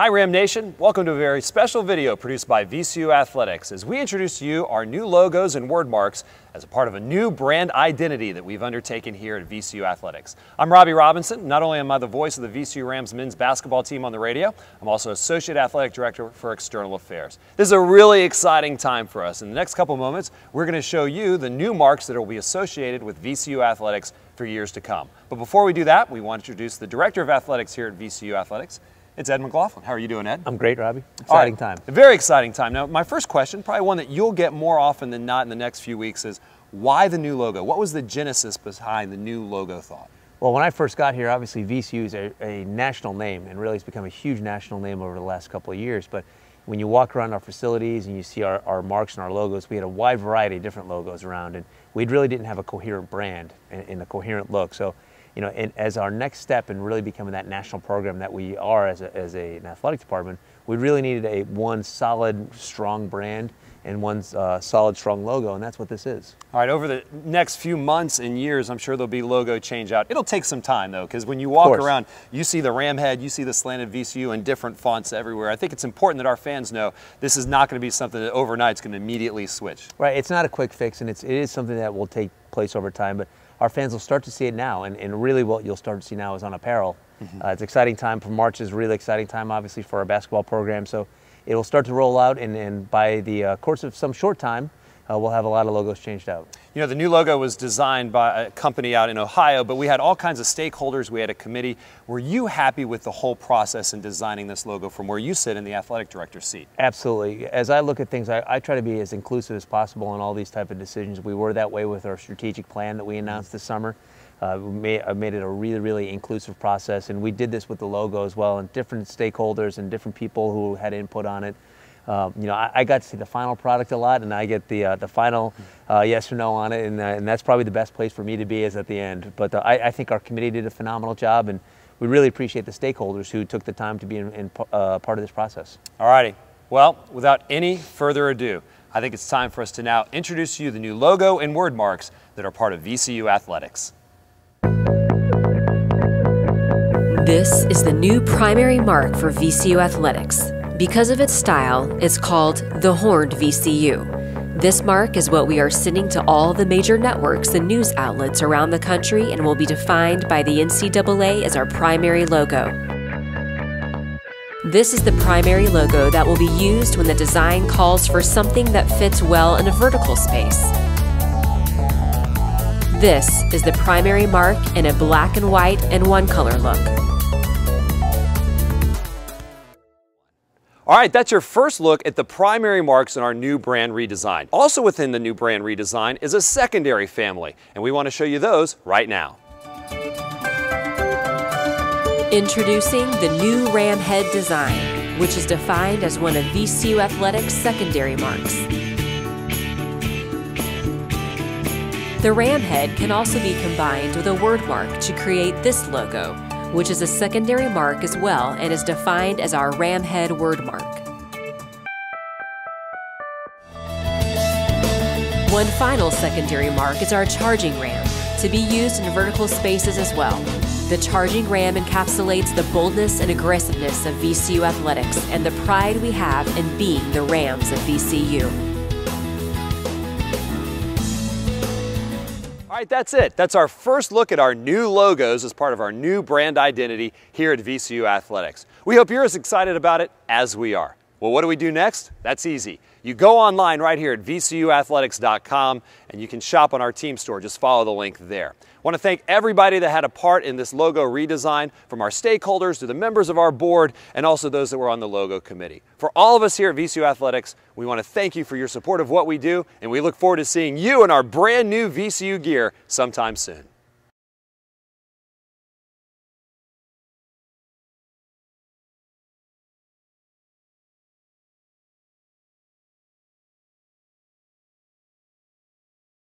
Hi Ram Nation, welcome to a very special video produced by VCU Athletics as we introduce to you our new logos and word marks as a part of a new brand identity that we've undertaken here at VCU Athletics. I'm Robbie Robinson. Not only am I the voice of the VCU Rams men's basketball team on the radio, I'm also Associate Athletic Director for External Affairs. This is a really exciting time for us. In the next couple moments, we're going to show you the new marks that will be associated with VCU Athletics for years to come. But before we do that, we want to introduce the Director of Athletics here at VCU Athletics. It's Ed McLaughlin. How are you doing, Ed? I'm great, Robbie. Exciting time. A very exciting time. Now, my first question, probably one that you'll get more often than not in the next few weeks, is why the new logo? What was the genesis behind the new logo thought? Well, when I first got here, obviously VCU is a national name, and really it's become a huge national name over the last couple of years. But when you walk around our facilities and you see our marks and our logos, we had a wide variety of different logos around, and we really didn't have a coherent brand and a coherent look. So, you know, and as our next step in really becoming that national program that we are as an athletic department, we really needed one solid, strong brand and one solid, strong logo, and that's what this is. All right, over the next few months and years, I'm sure there'll be logo change out. It'll take some time though, because when you walk around, you see the ram head, you see the slanted VCU in different fonts everywhere. I think it's important that our fans know this is not going to be something that overnight is going to immediately switch. Right, it's not a quick fix, and it is something that will take place over time, but our fans will start to see it now, and really what you'll start to see now is on apparel. It's an exciting time. For March is a really exciting time, obviously, for our basketball program, so it'll start to roll out, and by the course of some short time, we'll have a lot of logos changed out. You know, the new logo was designed by a company out in Ohio, but we had all kinds of stakeholders. We had a committee. Were you happy with the whole process in designing this logo from where you sit in the athletic director's seat? Absolutely. As I look at things, I try to be as inclusive as possible in all these type of decisions. We were that way with our strategic plan that we announced this summer. I made it a really, really inclusive process, and we did this with the logo as well, and different stakeholders and different people who had input on it. You know, I got to see the final product a lot, and I get the final yes or no on it, and that's probably the best place for me to be is at the end. But I think our committee did a phenomenal job, and we really appreciate the stakeholders who took the time to be in part of this process. All righty. Well, without any further ado, I think it's time for us to now introduce to you the new logo and word marks that are part of VCU Athletics. This is the new primary mark for VCU Athletics. Because of its style, it's called the Horned VCU. This mark is what we are sending to all the major networks and news outlets around the country and will be defined by the NCAA as our primary logo. This is the primary logo that will be used when the design calls for something that fits well in a vertical space. This is the primary mark in a black and white and one color look. All right, that's your first look at the primary marks in our new brand redesign. Also within the new brand redesign is a secondary family, and we want to show you those right now. Introducing the new ram head design, which is defined as one of VCU Athletics' secondary marks. The ram head can also be combined with a word mark to create this logo, which is a secondary mark as well and is defined as our ram head word mark. One final secondary mark is our charging ram, to be used in vertical spaces as well. The charging ram encapsulates the boldness and aggressiveness of VCU Athletics and the pride we have in being the Rams of VCU. All right, that's it. That's our first look at our new logos as part of our new brand identity here at VCU Athletics. We hope you're as excited about it as we are. Well, what do we do next? That's easy. You go online right here at vcuathletics.com and you can shop on our team store. Just follow the link there. I want to thank everybody that had a part in this logo redesign, from our stakeholders to the members of our board and also those that were on the logo committee. For all of us here at VCU Athletics, we want to thank you for your support of what we do, and we look forward to seeing you in our brand new VCU gear sometime soon.